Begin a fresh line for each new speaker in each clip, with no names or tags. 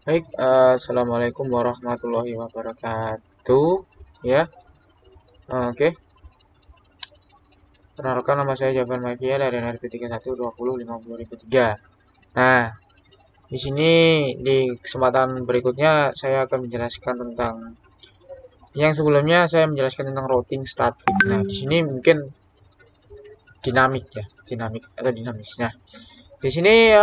Baik, assalamualaikum warahmatullahi wabarakatuh. Ya, oke. Perkenalkan nama saya Javan Magia dari NRP 31205003. Nah, di sini di kesempatan berikutnya saya akan menjelaskan tentang yang sebelumnya saya menjelaskan tentang routing statik. Nah, di sini mungkin dinamik ya, dinamik atau dinamis. Nah, di sini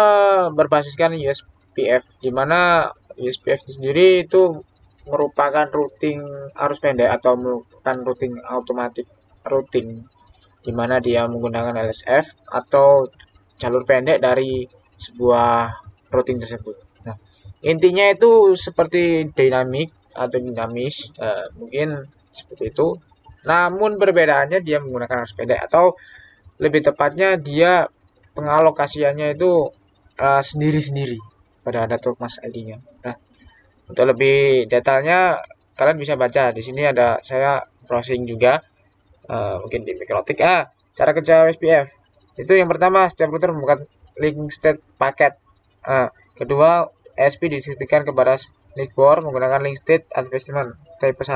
berbasiskan USPF, di mana USPF itu sendiri itu merupakan routing arus pendek atau merupakan routing automatic routing, di mana dia menggunakan LSF atau jalur pendek dari sebuah routing tersebut. Nah, intinya itu seperti dynamic atau dinamis, mungkin seperti itu. Namun perbedaannya dia menggunakan arus pendek atau lebih tepatnya dia pengalokasiannya itu sendiri-sendiri pada network mas ID-nya. Nah, untuk lebih detailnya kalian bisa baca di sini ada saya browsing juga, mungkin di Mikrotik. Cara kerja SPF itu yang pertama setiap router membuka link state paket. Kedua, SP distribusikan kepada network menggunakan link state advertisement type 1.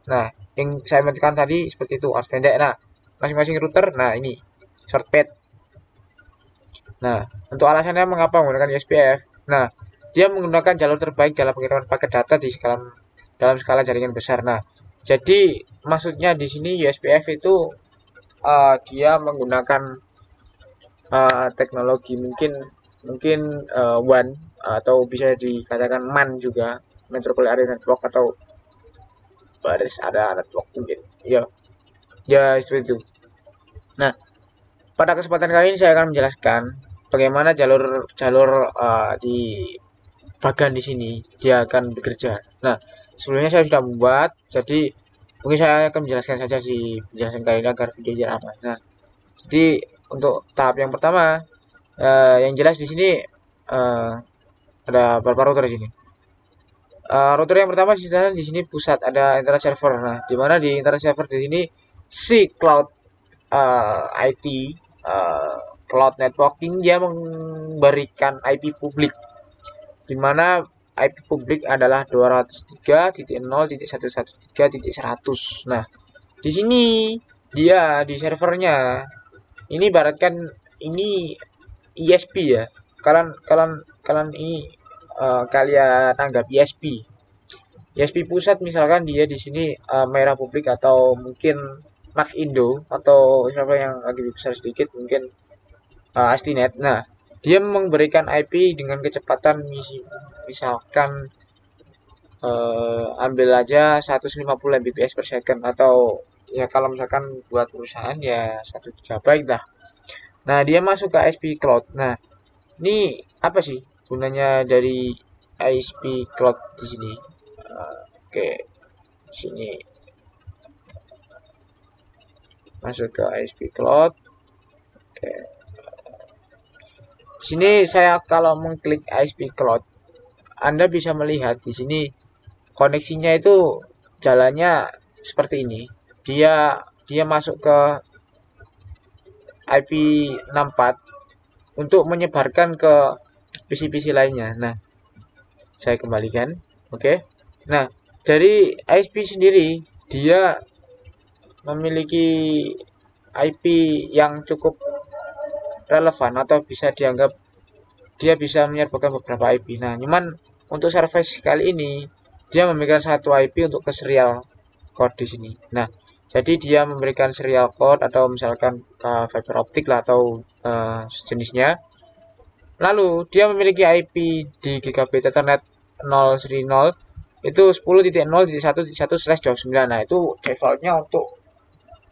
Nah, yang saya menentukan tadi seperti itu arus pendek. Nah, masing-masing router, nah ini short path. Nah, untuk alasannya mengapa menggunakan USPF? Nah, dia menggunakan jalur terbaik dalam pengiriman paket data dalam skala jaringan besar. Nah, jadi maksudnya di sini USPF itu dia menggunakan teknologi mungkin mungkin WAN atau bisa dikatakan MAN juga, Metropolitan Area Network atau baris ada network mungkin. Ya, ya seperti itu. Nah, pada kesempatan kali ini saya akan menjelaskan bagaimana jalur-jalur di bagan di sini dia akan bekerja. Nah, sebelumnya saya sudah membuat, jadi mungkin saya akan menjelaskan saja si penjelasan kali ini agar videonya aman. Nah, jadi untuk tahap yang pertama, yang jelas di sini uh, ada beberapa router di sini. Router yang pertama sisanya di sini pusat ada internet server. Nah, di mana di internet server di sini si cloud IT cloud networking dia memberikan IP publik, di mana IP publik adalah 203.0.113.100. Nah, di sini dia di servernya ini ibaratkan ini ISP ya. Kalian kalian kalian ini kalian anggap ISP. ISP pusat misalkan dia di sini merah publik atau mungkin Max Indo atau server yang lebih besar sedikit mungkin AST.NET. Nah, dia memberikan IP dengan kecepatan misalkan ambil aja 150 Mbps per second atau ya kalau misalkan buat perusahaan ya 1 GB lah. Nah, dia masuk ke ISP Cloud. Nah, ini apa sih gunanya dari ISP Cloud di sini? Oke, sini masuk ke ISP Cloud. Oke. Sini saya kalau mengklik ISP Cloud, Anda bisa melihat di sini koneksinya itu jalannya seperti ini. Dia dia masuk ke IP 64 untuk menyebarkan ke PC-PC lainnya. Nah, saya kembalikan. Oke. Nah, dari ISP sendiri dia memiliki IP yang cukup relevan atau bisa dianggap dia bisa menyertakan beberapa IP. Nah, cuman untuk service kali ini dia memberikan satu IP untuk ke serial code di sini. Nah, jadi dia memberikan serial code atau misalkan fiber optik lah atau sejenisnya. Lalu dia memiliki IP di gigabit Ethernet 0 itu 10.0.1.1/29. Nah, itu defaultnya untuk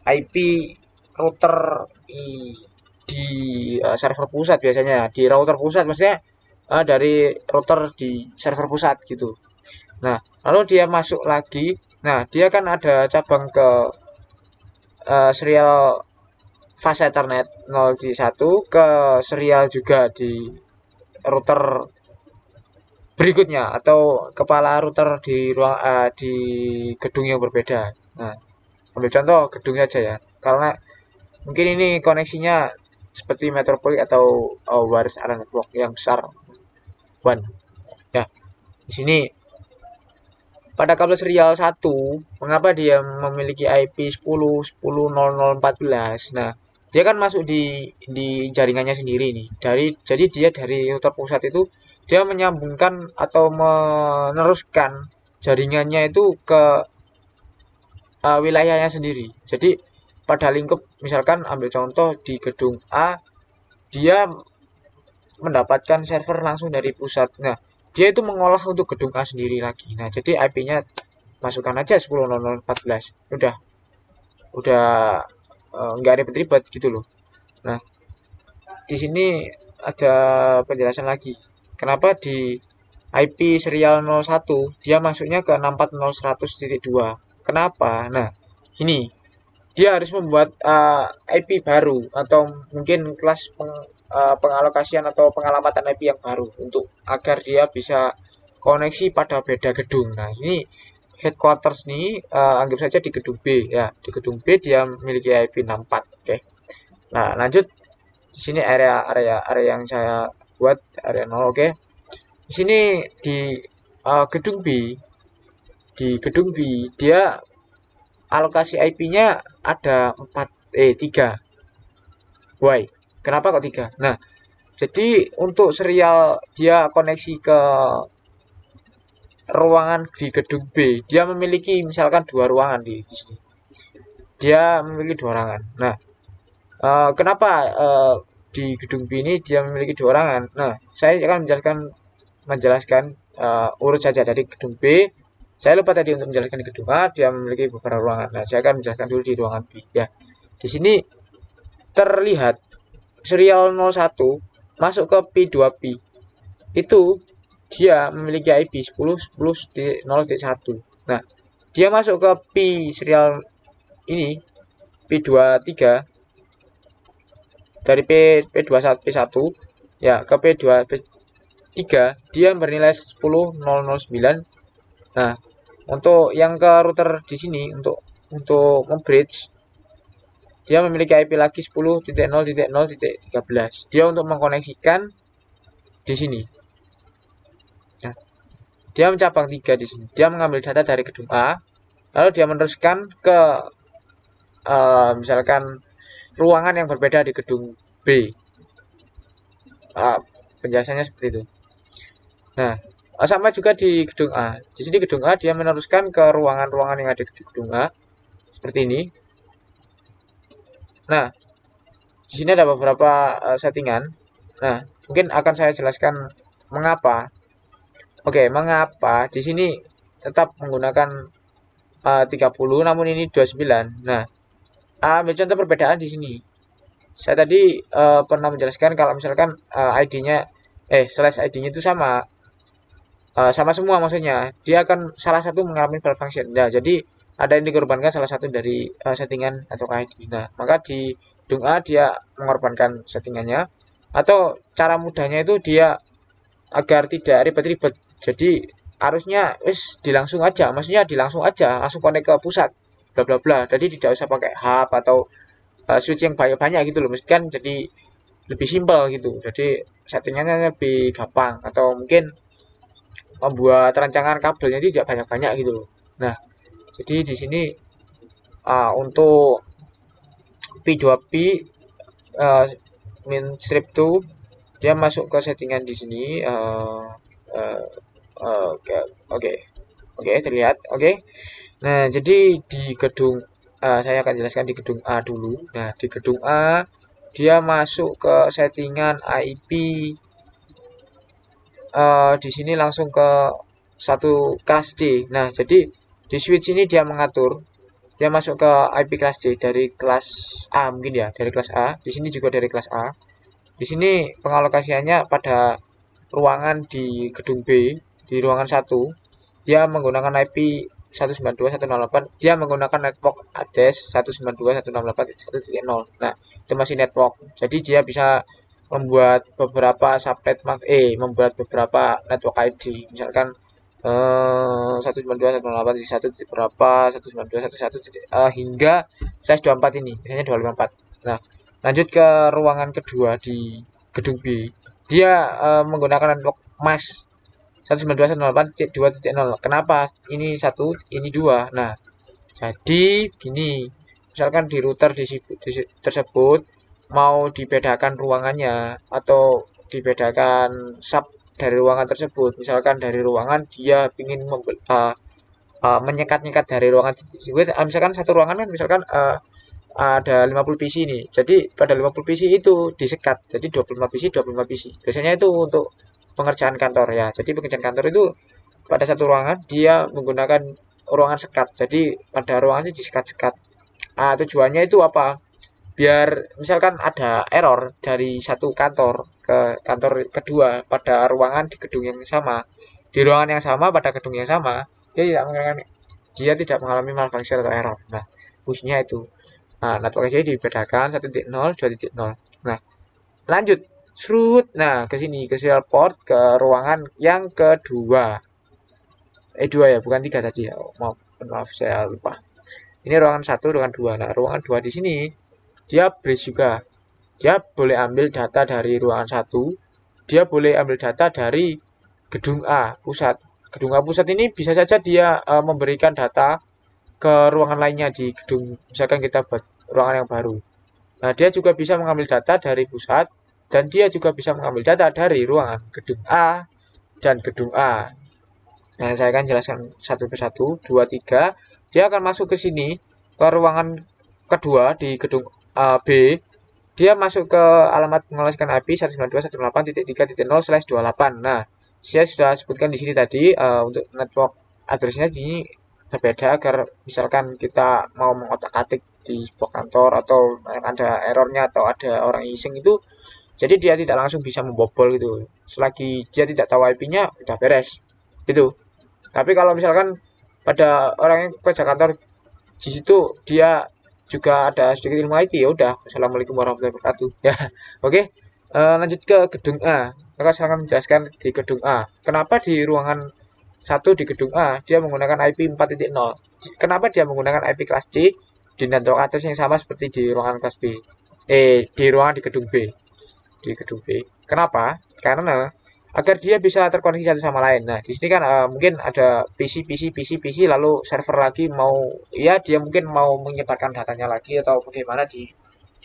IP router di server pusat biasanya. Di router pusat maksudnya dari router di server pusat gitu. Nah, lalu dia masuk lagi. Nah, dia kan ada cabang ke serial fast Ethernet 0.1 ke serial juga di router berikutnya atau kepala router di ruang di gedung yang berbeda. Nah, ambil contoh gedungnya aja ya. Karena mungkin ini koneksinya seperti Metropoli atau Waris Area Network yang besar. One. Ya, di sini pada kabel serial 1, mengapa dia memiliki IP 10.10.0014? Nah, dia kan masuk di jaringannya sendiri nih. Jadi dia dari router pusat itu dia menyambungkan atau meneruskan jaringannya itu ke wilayahnya sendiri. Jadi pada lingkup misalkan ambil contoh di gedung A, dia mendapatkan server langsung dari pusat. Nah, dia itu mengolah untuk gedung A sendiri lagi. Nah, jadi IP-nya masukkan aja 10.0014. Udah nggak ribet-ribet gitu loh. Nah, di sini ada penjelasan lagi. Kenapa di IP serial 01 dia masuknya ke 640.100.2? Kenapa? Nah, ini dia harus membuat IP baru atau mungkin kelas pengalokasian atau pengalamatan IP yang baru untuk agar dia bisa koneksi pada beda gedung. Nah, ini headquarters nih anggap saja di gedung B ya. Di gedung B dia memiliki IP 64. Oke. Nah, lanjut di sini area yang saya buat area 0. Oke. Di sini di gedung B dia alokasi IP-nya ada 3. Why? Kenapa kok 3? Nah, jadi untuk serial dia koneksi ke ruangan di gedung B, dia memiliki misalkan 2 ruangan di sini. Dia memiliki 2 ruangan. Nah, kenapa di gedung B ini dia memiliki 2 ruangan? Nah, saya akan menjelaskan urut saja dari gedung B. Saya lupa tadi untuk menjelaskan di gedung A, dia memiliki beberapa ruangan. Nah, saya akan menjelaskan dulu di ruangan B ya. Di sini terlihat serial 01 masuk ke P2P. Itu dia memiliki IP 10.10.0.1. Nah, dia masuk ke P serial ini P23 dari P21 P1 ya ke P23 dia bernilai 10.009. Nah, untuk yang ke router di sini untuk membridge dia memiliki IP lagi 10.0.0.13. Dia untuk mengkoneksikan di sini. Nah, dia mencabang 3 di sini. Dia mengambil data dari gedung A, lalu dia meneruskan ke misalkan ruangan yang berbeda di gedung B. Penjelasannya seperti itu. Nah, sama juga di gedung A. Di sini gedung A dia meneruskan ke ruangan-ruangan yang ada di gedung A seperti ini. Nah, di sini ada beberapa settingan. Nah, mungkin akan saya jelaskan mengapa. Oke, mengapa di sini tetap menggunakan 30 namun ini 29. Nah, ambil contoh perbedaan di sini. Saya tadi pernah menjelaskan kalau misalkan ID-nya slash ID-nya itu sama sama semua maksudnya. Dia akan salah satu mengalami malfunction. Nah, jadi ada yang dikorbankan salah satu dari settingan atau ID. Nah, maka di gedung A dia mengorbankan settingannya atau cara mudahnya itu dia agar tidak ribet-ribet. Jadi harusnya dilangsung aja, maksudnya dilangsung aja, langsung connect ke pusat, bla bla bla. Jadi tidak usah pakai hub atau switch yang banyak-banyak gitu loh. Mesti kan jadi lebih simpel gitu. Jadi settingannya lebih gampang atau mungkin membuat rancangan kabelnya tidak banyak-banyak gitu loh. Nah, jadi di sini untuk P2P min strip 2 dia masuk ke settingan di sini oke terlihat oke. Nah, jadi di gedung saya akan jelaskan di gedung A dulu. Nah, di gedung A dia masuk ke settingan IP di sini langsung ke satu kelas C. Nah, jadi di switch ini dia mengatur dia masuk ke IP kelas C dari kelas A mungkin ya, dari kelas A. Di sini juga dari kelas A. Di sini pengalokasiannya pada ruangan di gedung B, di ruangan 1. Dia menggunakan IP 192.168. Dia menggunakan network address 192.168.1.0. Nah, itu masih network. Jadi dia bisa membuat beberapa subnet membuat beberapa network ID. Misalkan 192.168 berapa 192.1.1 hingga size 24 ini biasanya 254. Nah, lanjut ke ruangan kedua di gedung B, dia menggunakan network mask 192.168.2.0. Kenapa ini 1, ini 2? Nah, jadi gini, misalkan di router tersebut mau dibedakan ruangannya atau dibedakan sub dari ruangan tersebut. Misalkan dari ruangan dia ingin menyekat-nyekat dari ruangan tersebut. Misalkan satu ruangan kan misalkan ada 50 PC nih. Jadi pada 50 PC itu disekat. Jadi 25 PC, 25 PC. Biasanya itu untuk pengerjaan kantor ya. Jadi pengerjaan kantor itu pada satu ruangan dia menggunakan ruangan sekat. Jadi pada ruangannya disekat-sekat. Tujuannya itu apa? Biar misalkan ada error dari satu kantor ke kantor kedua pada ruangan di gedung yang sama. Di ruangan yang sama pada gedung yang sama, dia tidak mengalami malfunction atau error. Nah, fungsinya itu. Nah, network jadi dibedakan 1.0, 2.0. Nah, lanjut. Serut. Nah, ke sini ke serial port ke ruangan yang kedua. 2 ya, bukan 3 tadi ya. Maaf, saya lupa. Ini ruangan 1, ruangan 2. Nah, ruangan 2 di sini dia bridge juga. Dia boleh ambil data dari ruangan 1. Dia boleh ambil data dari gedung A pusat. Gedung A pusat ini bisa saja dia memberikan data ke ruangan lainnya di gedung. Misalkan kita buat ruangan yang baru. Nah, dia juga bisa mengambil data dari pusat dan dia juga bisa mengambil data dari ruangan gedung A dan gedung A. Nah, saya akan jelaskan satu persatu. 2, 3. Dia akan masuk ke sini ke ruangan kedua di gedung B. Dia masuk ke alamat mengolaskan IP 192.168.3.0/28. Nah, saya sudah sebutkan di sini tadi untuk network address-nya ini berbeda agar misalkan kita mau mengotak-atik di sebuah kantor atau ada errornya atau ada orang iseng itu, jadi dia tidak langsung bisa membobol gitu. Selagi dia tidak tahu IP-nya, udah beres gitu. Tapi kalau misalkan pada orang yang kerja kantor di situ dia juga ada sedikit ilmu IT, ya udah. Assalamualaikum warahmatullahi wabarakatuh. Ya, oke. Lanjut ke gedung A. Maka saya akan menjelaskan di gedung A. Kenapa di ruangan 1 di gedung A dia menggunakan IP 4.0? Kenapa dia menggunakan IP kelas C di network address yang sama seperti di ruangan kelas B? Di ruangan di gedung B. Di gedung B. Kenapa? Karena agar dia bisa terkoneksi satu sama lain. Nah, di sini kan mungkin ada PC lalu server lagi mau ya dia mungkin mau menyebarkan datanya lagi atau bagaimana di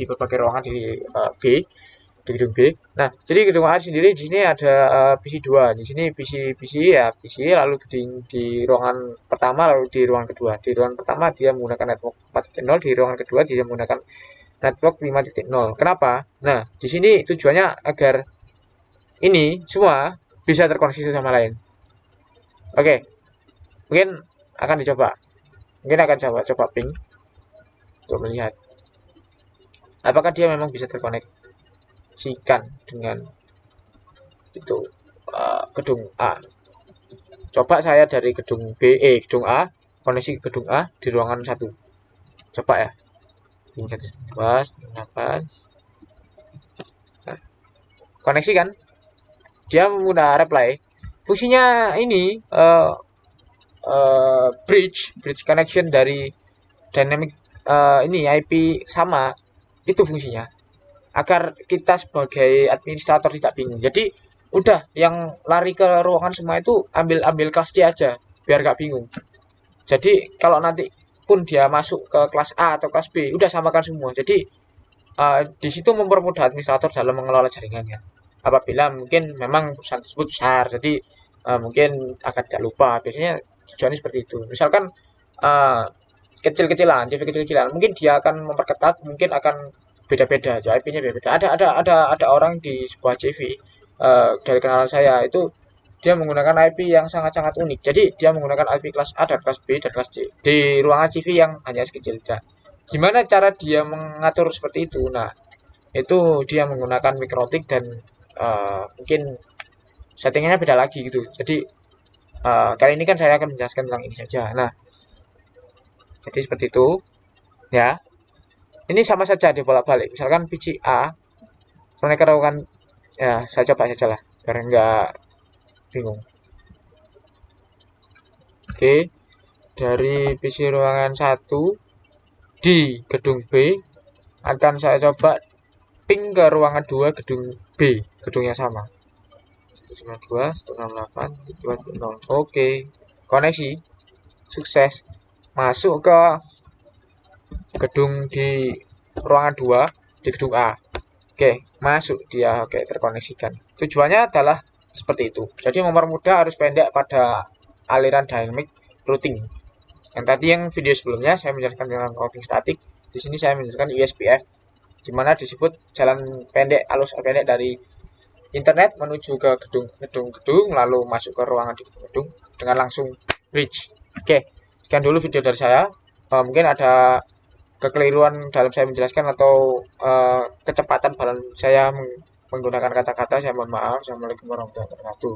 berbagai ruangan di B, di gedung B. Nah, jadi gedung A sendiri di sini ada PC 2. Di sini PC ya PC lalu di ruangan pertama lalu di ruangan kedua. Di ruangan pertama dia menggunakan network 4.0, di ruangan kedua dia menggunakan network 5.0. Kenapa? Nah, di sini tujuannya agar ini semua bisa terkoneksi satu sama lain. Oke, mungkin akan dicoba. Mungkin akan coba ping untuk melihat apakah dia memang bisa terkoneksikan dengan itu gedung A. Coba saya dari gedung gedung A koneksi ke gedung A di ruangan 1. Coba ya. Ping 112.8. Nah, koneksi kan? Dia menggunakan reply. Fungsinya ini bridge connection dari dynamic ini IP sama itu fungsinya agar kita sebagai administrator tidak bingung. Jadi udah yang lari ke ruangan semua itu ambil kelas C aja biar gak bingung. Jadi kalau nanti pun dia masuk ke kelas A atau kelas B udah samakan semua. Jadi di situ mempermudah administrator dalam mengelola jaringannya. Apabila mungkin memang perusahaan tersebut besar, jadi mungkin akan tidak lupa. Biasanya tujuannya seperti itu. Misalkan kecil-kecilan, CV kecil-kecilan, mungkin dia akan memperketat, mungkin akan beda-beda, IP-nya beda-beda. Ada orang di sebuah CV dari kenalan saya itu dia menggunakan IP yang sangat-sangat unik. Jadi dia menggunakan IP kelas A dan kelas B dan kelas C di ruangan CV yang hanya sekecil. Nah, gimana cara dia mengatur seperti itu? Nah, itu dia menggunakan mikrotik dan mungkin settingannya beda lagi gitu. Jadi kali ini kan saya akan menjelaskan tentang ini saja. Nah, jadi seperti itu ya. Ini sama saja dibolak-balik. Misalkan PC A, koneksi ruangan ya saya coba saja lah biar enggak bingung. Oke, dari PC ruangan 1 di gedung B akan saya coba ping ke ruangan 2 gedung B, gedung yang sama. 192.168.3.0. Oke, koneksi sukses. Masuk ke gedung di ruangan 2 di gedung A. Oke, masuk dia. Oke, terkoneksikan. Tujuannya adalah seperti itu. Jadi mempermudah arus pendek pada aliran dynamic routing. Yang tadi yang video sebelumnya saya menjelaskan dengan routing statik. Di sini saya menjelaskan USPF, di mana disebut jalan pendek, alus pendek dari internet menuju ke gedung-gedung, lalu masuk ke ruangan di gedung dengan langsung bridge. Oke, sekian dulu video dari saya. Mungkin ada kekeliruan dalam saya menjelaskan atau kecepatan dalam saya menggunakan kata-kata, saya mohon maaf. Assalamualaikum warahmatullahi wabarakatuh.